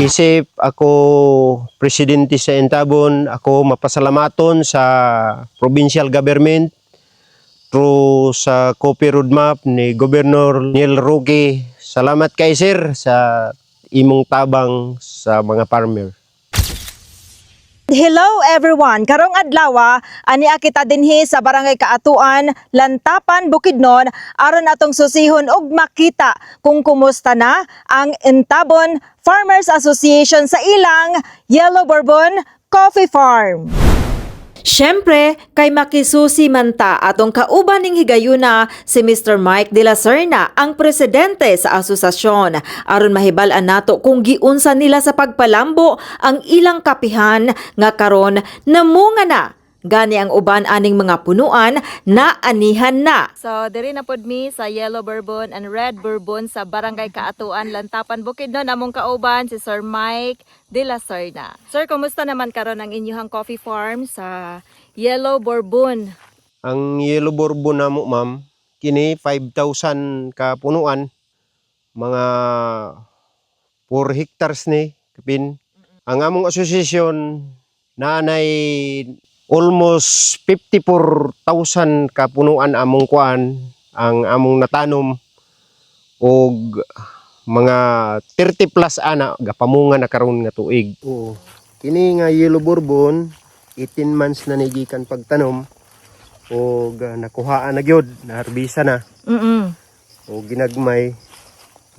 Isip ako presidente sa Intabon, ako mapasalamaton sa provincial government through sa coffee roadmap ni Governor Neil Roque. Salamat kay sir sa imong tabang sa mga farmer. Hello everyone! Karong adlaw ani kita dinhi sa Barangay Kaatuan, Lantapan, Bukidnon aron atong susihon og makita kung kumusta na ang Intabon Farmers Association sa ilang Yellow Bourbon Coffee Farm. Siyempre, kay makisusi man ta atong kauban ning higayuna si Mr. Mike de la Serna, ang presidente sa asosasyon, aron mahibal-an nato kung giunsa nila sa pagpalambo ang ilang kapihan nga karon namunga na. Gani ang uban aning mga punuan na anihan na. So, diri na pod mi sa Yellow Bourbon and Red Bourbon sa Barangay Kaatuan, Lantapan, Bukidnon. Among kauban si Sir Mike de la Serna. Sir, kumusta naman karon ang inyong coffee farm sa Yellow Bourbon? Ang Yellow Bourbon namo ma'am, kini 5,000 ka punuan, mga 4 hectares ni kapin. Ang among asosasyon nanay almost 54,000 ka punuan among kuan ang among natanom og mga 30 plus ana gapamunga na karon nga tuig. Oo. Kini nga Yellow Bourbon 18 months na nigikan pagtanom og nakuhaan na gyud, naharbisa na. O ginagmay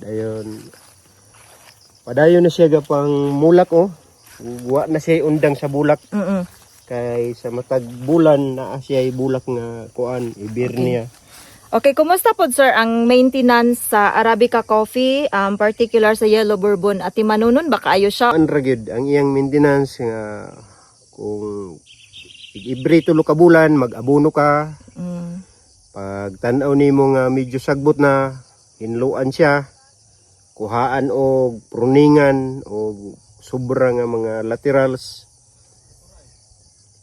dayon padayon na siya gapang mulak wa na siya undang sa bulak. Kay sa matag bulan na siya bulak nga kuan Ibernia. Okay, kumusta po sir ang maintenance sa Arabica coffee, particular sa Yellow Bourbon at manunon ba kaayo siya? Ang ragid ang iyang maintenance nga kung every tulo ka bulan mag-abono ka. Pag tan-aw nimo nga medyo sagbot na, hinluan siya, kuhaan og pruningan og sobra nga mga laterals.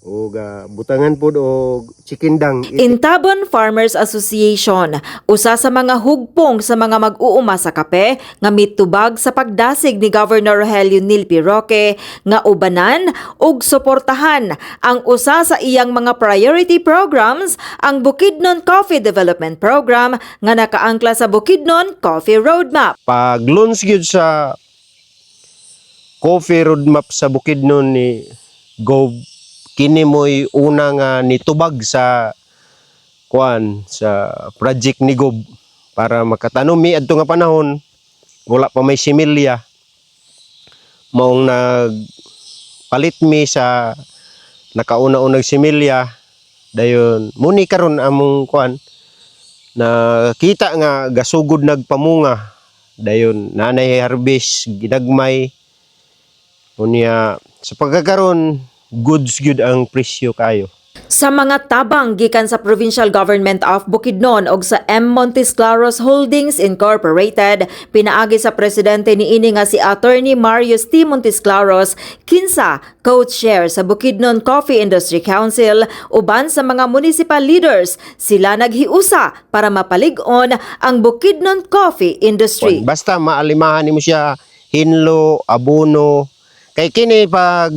O butangan pod og chikindang. Intabon Farmers Association, usa sa mga hugpong sa mga mag-uuma sa kape nga mitubag sa pagdasig ni Governor Rogelio Nilpi Roque nga ubanan ug suportahan ang usa sa iyang mga priority programs, ang Bukidnon Coffee Development Program nga nakaangkla sa Bukidnon Coffee Roadmap. Pag launch gyud sa Coffee Roadmap sa Bukidnon ni Gov, kini mo'y una nga nitubag sa kuan sa project ni Gob para makatanom mi adto nga panahon wala pa may similya maong nagpalit mi sa nakauna-unang similya dayon muni karon among kuan na kita nga gasugod nagpamunga dayon nanay harvest ginagmay unya sa pagkakaron goods gyud ang presyo kayo. Sa mga tabang gikan sa Provincial Government of Bukidnon og sa M. Montesclaros Holdings Incorporated, pinaagi sa presidente niini nga si Attorney Marius T. Montesclaros, kinsa co-chair sa Bukidnon Coffee Industry Council, uban sa mga municipal leaders, sila naghiusa para mapalig-on ang Bukidnon coffee industry. Basta maalimahan nimo siya hinlo, abono, kay kini pag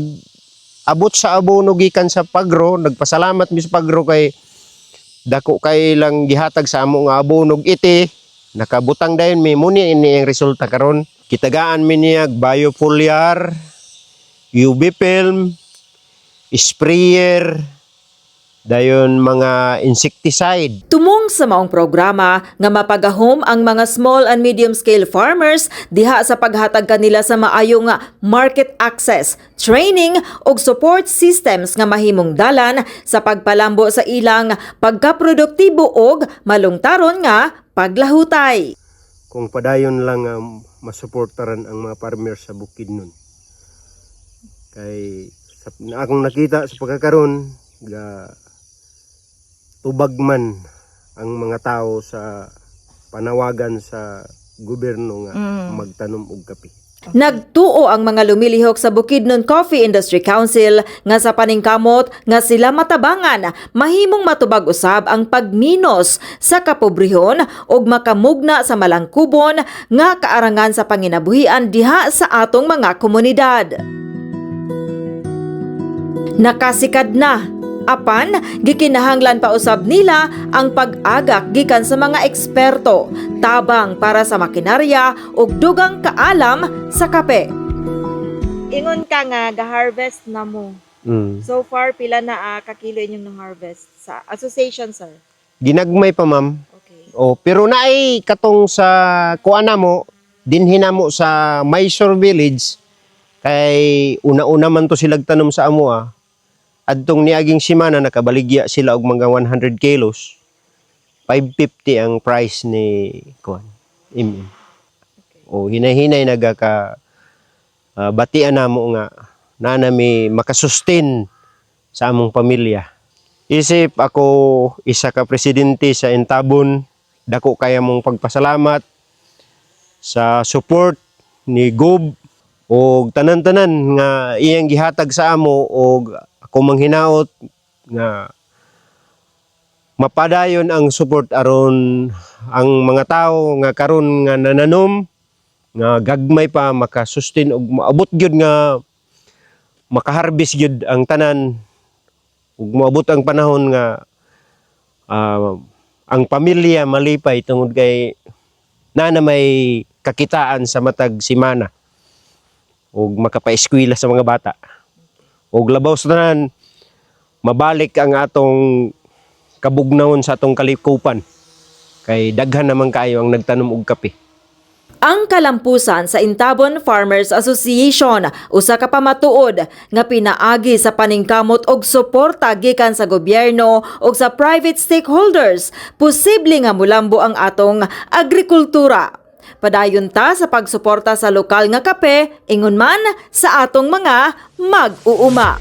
abot sa abono gikan sa Pagro, nagpasalamat mi sa Pagro kay dako kay lang gihatag sa amo nga abono iti, nakabutang dayon mi muni ini ang resulta karon. Kitagaan mi niya biofoliar, UV film, sprayer, dayon mga insecticide. Tumong sa maong programa nga mapagahom ang mga small and medium scale farmers diha sa paghatag kanila sa maayo nga market access, training ug support systems nga mahimong dalan sa pagpalambo sa ilang pagkaproduktibo ug malungtaron nga paglahutay. Kung padayon lang masuportaran ang mga farmer sa Bukidnon. Kay akong nakita sa pagkakaron tubag man ang mga tao sa panawagan sa gobyerno nga magtanom og kape. Nagtuo ang mga lumilihok sa Bukidnon Coffee Industry Council nga sa paningkamot nga sila matabangan mahimong matubag usab ang pagminos sa kapobrehon ug makamugna sa malangkubon nga kaarangan sa panginabuhian diha sa atong mga komunidad. Nakasikad na apan gikinahanglan pa usab nila ang pag-agak gikan sa mga eksperto tabang para sa makinarya ug dugang kaalam sa kape. Ingon ka nga ga-harvest na mo. So far pila na kakilo inyong na-harvest sa association, sir? Ginagmay pa, ma'am. Okay. Pero naay katong sa kuana mo, dinhin mo sa Mysore Village, kay una-una man to silag tanom sa amo Adtong niaging simana nakabaligya sila og mga 100 kilos. 550 ang price ni kuan. Hinay-hinay nagaka batian namo nga nanami makasustain sa among pamilya. Isip ako isa ka presidente sa Intabon, dako kaya mong pagpasalamat sa support ni Gob og tanan-tanan nga iyang gihatag sa amo og ako manghinaot nga mapadayon ang support aron ang mga tao nga karon nga nananom nga gagmay pa makasustain og maabot gyud nga makaharvest gyud ang tanan ug moabot ang panahon nga ang pamilya malipay tungod kay na may kakitaan sa matag simana ug makapaeskwela sa mga bata. Og labaw sa tanan, mabalik ang atong kabugnawon sa atong kalikupan. Kay daghan naman kayo ang nagtanom og kape. Ang kalampusan sa Intabon Farmers Association usa ka pamatuod nga pinaagi sa paningkamot og suporta gikan sa gobyerno ug sa private stakeholders, posible nga mulambo ang atong agrikultura. Padayon ta sa pagsuporta sa lokal nga kape, ingon man sa atong mga mag-uuma.